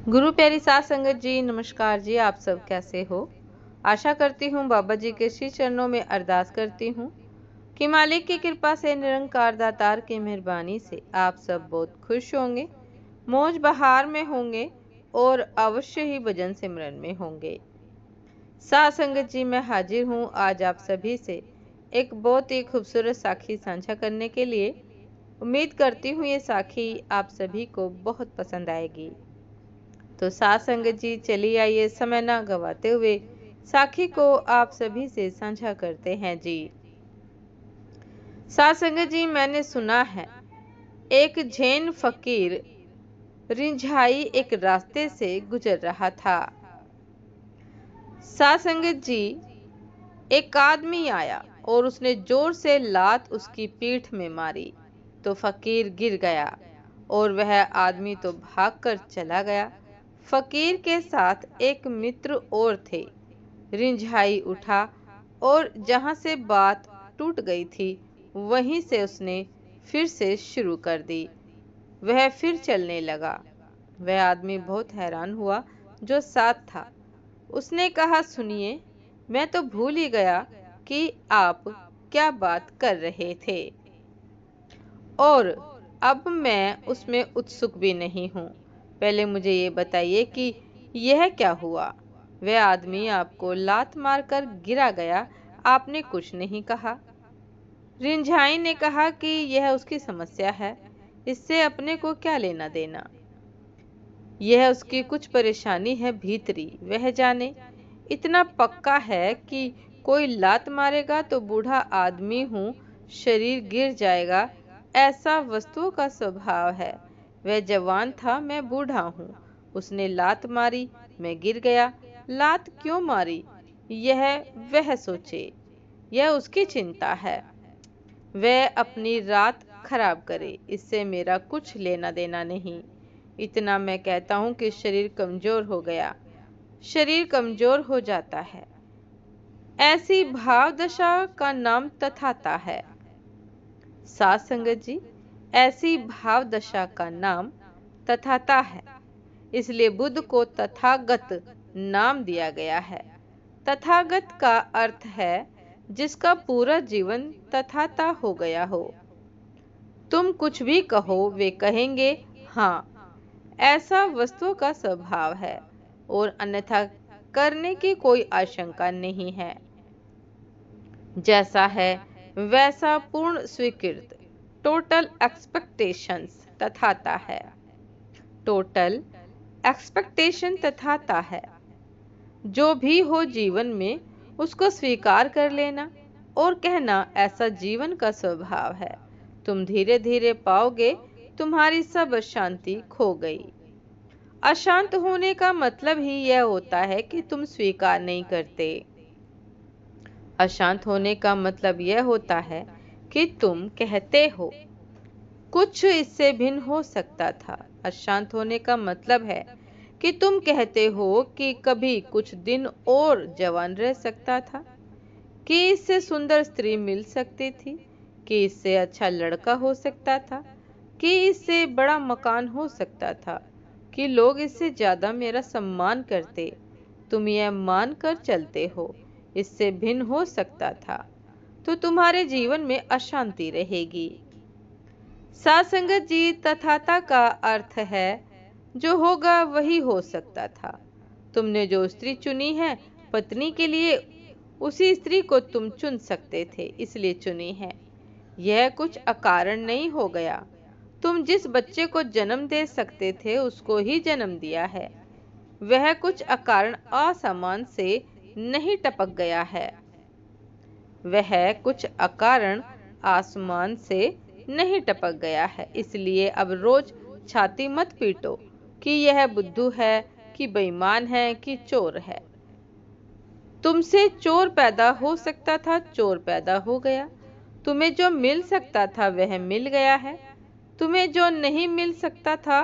गुरु प्यारी साध संगत जी, नमस्कार जी। आप सब कैसे हो? आशा करती हूँ बाबा जी के श्री चरणों में अरदास करती हूँ कि मालिक की कृपा से, निरंकार दातार की मेहरबानी से आप सब बहुत खुश होंगे, मौज बहार में होंगे और अवश्य ही भजन सिमरन में होंगे। साध संगत जी, मैं हाजिर हूँ आज आप सभी से एक बहुत ही खूबसूरत साखी साझा करने के लिए। उम्मीद करती हूँ ये साखी आप सभी को बहुत पसंद आएगी। तो साध संगत जी, चलिए आइए समय ना गवाते हुए साखी को आप सभी से साझा करते हैं जी। साध संगत जी, मैंने सुना है एक जैन फकीर रिंझाई एक रास्ते से गुजर रहा था। साध संगत जी, एक आदमी आया और उसने जोर से लात उसकी पीठ में मारी तो फकीर गिर गया और वह आदमी तो भागकर चला गया। फकीर के साथ एक मित्र और थे। रिंझाई उठा और जहां से बात टूट गई थी वहीं से उसने फिर से शुरू कर दी। वह फिर चलने लगा। वह आदमी बहुत हैरान हुआ जो साथ था। उसने कहा, सुनिए, मैं तो भूल ही गया कि आप क्या बात कर रहे थे और अब मैं उसमें उत्सुक भी नहीं हूँ। पहले मुझे ये बताइए कि यह क्या हुआ। वह आदमी आपको लात मारकर गिरा गया, आपने कुछ नहीं कहा। रिंझाई ने कहा कि यह उसकी समस्या है, इससे अपने को क्या लेना देना। यह उसकी कुछ परेशानी है भीतरी, वह जाने। इतना पक्का है कि कोई लात मारेगा तो बूढ़ा आदमी हूँ, शरीर गिर जाएगा, ऐसा वस्तुओं का स्वभाव है। वह जवान था, मैं बूढ़ा हूँ। उसने लात मारी, मैं गिर गया। लात क्यों मारी यह वह सोचे, यह उसकी चिंता है। वह अपनी रात खराब करे, इससे मेरा कुछ लेना देना नहीं। इतना मैं कहता हूँ कि शरीर कमजोर हो गया। शरीर कमजोर हो जाता है, ऐसी भाव दशा का नाम तथाता है। साध संगत जी, ऐसी भाव दशा का नाम तथाता है, इसलिए बुद्ध को तथागत नाम दिया गया है। तथागत का अर्थ है जिसका पूरा जीवन तथाता हो गया हो। तुम कुछ भी कहो, वे कहेंगे हाँ। ऐसा वस्तुओं का स्वभाव है और अन्यथा करने की कोई आशंका नहीं है। जैसा है वैसा पूर्ण स्वीकृत, टोटल एक्सपेक्टेशंस तथाता है। टोटल एक्सपेक्टेशन तथाता है। जो भी हो जीवन में उसको स्वीकार कर लेना और कहना ऐसा जीवन का स्वभाव है। तुम धीरे धीरे पाओगे तुम्हारी सब अशांति खो गई। अशांत होने का मतलब ही यह होता है कि तुम स्वीकार नहीं करते। अशांत होने का मतलब यह होता है कि तुम कहते हो कुछ इससे भिन्न हो सकता था। अशांत होने का मतलब है कि तुम कहते हो कि कभी कुछ दिन और जवान रह सकता था, कि इससे सुंदर स्त्री मिल सकती थी, कि इससे अच्छा लड़का हो सकता था, कि इससे बड़ा मकान हो सकता था, कि लोग इससे ज्यादा मेरा सम्मान करते। तुम यह मान कर चलते हो इससे भिन्न हो सकता था, तो तुम्हारे जीवन में अशांति रहेगी। साध संगत जी, तथाता का अर्थ है जो होगा वही हो सकता था। तुमने जो स्त्री चुनी है पत्नी के लिए, उसी स्त्री को तुम चुन सकते थे, इसलिए चुनी है। यह कुछ अकारण नहीं हो गया। तुम जिस बच्चे को जन्म दे सकते थे उसको ही जन्म दिया है। वह कुछ अकारण आसमान से नहीं टपक गया है। वह कुछ अकारण आसमान से नहीं टपक गया है। इसलिए अब रोज छाती मत पीटो कि यह बुद्धू है, कि बेईमान है, कि चोर है। तुमसे चोर पैदा हो सकता था, चोर पैदा हो गया। तुम्हें जो मिल सकता था वह मिल गया है। तुम्हें जो नहीं मिल सकता था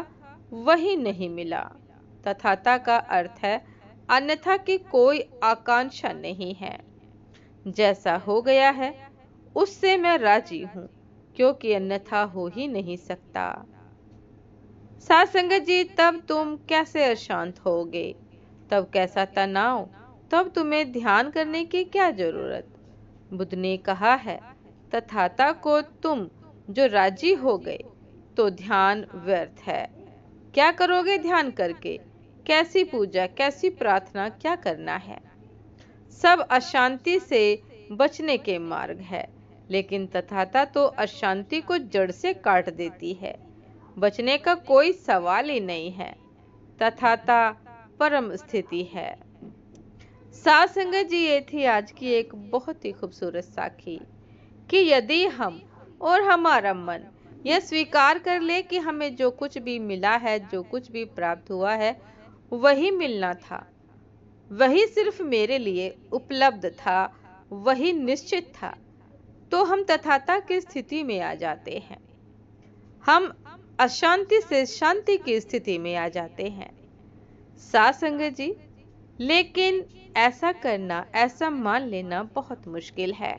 वही नहीं मिला। तथाता का अर्थ है अन्यथा की कोई आकांक्षा नहीं है। जैसा हो गया है उससे मैं राजी हूं, क्योंकि अन्यथा हो ही नहीं सकता। साथ संगत जी, तब तुम कैसे अशांत होगे, तब कैसा तनाव, तब तुम्हें ध्यान करने की क्या जरूरत। बुद्ध ने कहा है, तथाता को तुम जो राजी हो गए तो ध्यान व्यर्थ है। क्या करोगे ध्यान करके, कैसी पूजा, कैसी प्रार्थना, क्या करना है। सब अशांति से बचने के मार्ग है, लेकिन तथाता तो अशांति को जड़ से काट देती है। बचने का कोई सवाल ही नहीं है। तथाता परम स्थिति है। साथ संगत जी, ये थी आज की एक बहुत ही खूबसूरत साखी कि यदि हम और हमारा मन यह स्वीकार कर ले कि हमें जो कुछ भी मिला है, जो कुछ भी प्राप्त हुआ है, वही मिलना था, वही सिर्फ मेरे लिए उपलब्ध था, वही निश्चित था, तो हम तथाता की स्थिति में आ जाते हैं। हम अशांति से शांति की स्थिति में आ जाते हैं। साथ संगत जी, लेकिन ऐसा करना, ऐसा मान लेना बहुत मुश्किल है।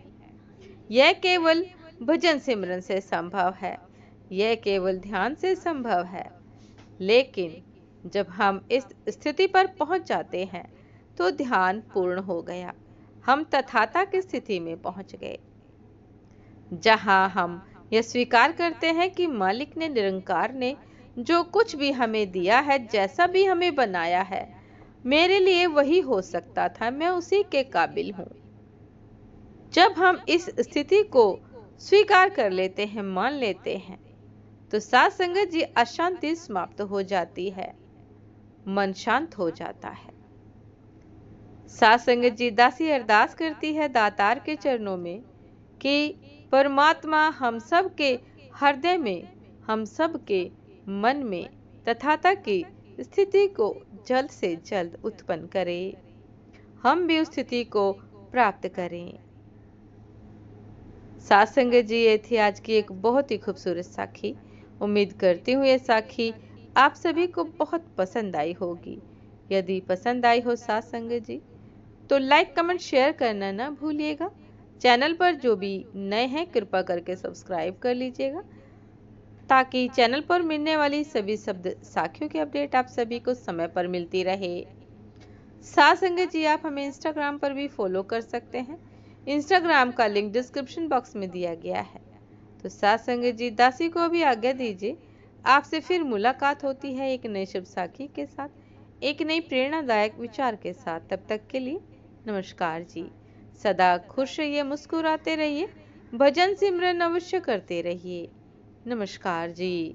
यह केवल भजन सिमरन से संभव है, यह केवल ध्यान से संभव है। लेकिन जब हम इस स्थिति पर पहुंच जाते हैं तो ध्यान पूर्ण हो गया, हम तथाता की स्थिति में पहुंच गए, जहां हम यह स्वीकार करते हैं कि मालिक ने, निरंकार ने जो कुछ भी हमें दिया है, जैसा भी हमें बनाया है, मेरे लिए वही हो सकता था, मैं उसी के काबिल हूँ। जब हम इस स्थिति को स्वीकार कर लेते हैं, मान लेते हैं, तो साथ संगत जी अशांति समाप्त हो जाती है, मन शांत हो जाता है। साथ संगत जी, दासी अरदास करती है दातार के चरणों में कि परमात्मा हम सब के हृदय में, हम सब के मन में तथाता की स्थिति को जल्द से जल्द उत्पन्न करे, हम भी उस स्थिति को प्राप्त करें। साथ संगत जी, ये थी आज की एक बहुत ही खूबसूरत साखी। उम्मीद करती हूँ ये साखी आप सभी को बहुत पसंद आई होगी। यदि पसंद आई हो साथ संगत जी, तो लाइक, कमेंट, शेयर करना ना भूलिएगा। चैनल पर जो भी नए हैं, कृपा करके सब्सक्राइब कर लीजिएगा, ताकि चैनल पर मिलने वाली सभी शब्द साखियों की अपडेट आप सभी को समय पर मिलती रहे। साथ संगत जी, आप हमें इंस्टाग्राम पर भी फॉलो कर सकते हैं। इंस्टाग्राम का लिंक डिस्क्रिप्शन बॉक्स में दिया गया है। तो साथ संगत जी, दासी को भी आज्ञा दीजिए। आपसे फिर मुलाकात होती है एक नई शुभ साखी के साथ, एक नई प्रेरणादायक विचार के साथ। तब तक के लिए नमस्कार जी। सदा खुश रहिए, मुस्कुराते रहिए, भजन सिमरन अवश्य करते रहिए। नमस्कार जी।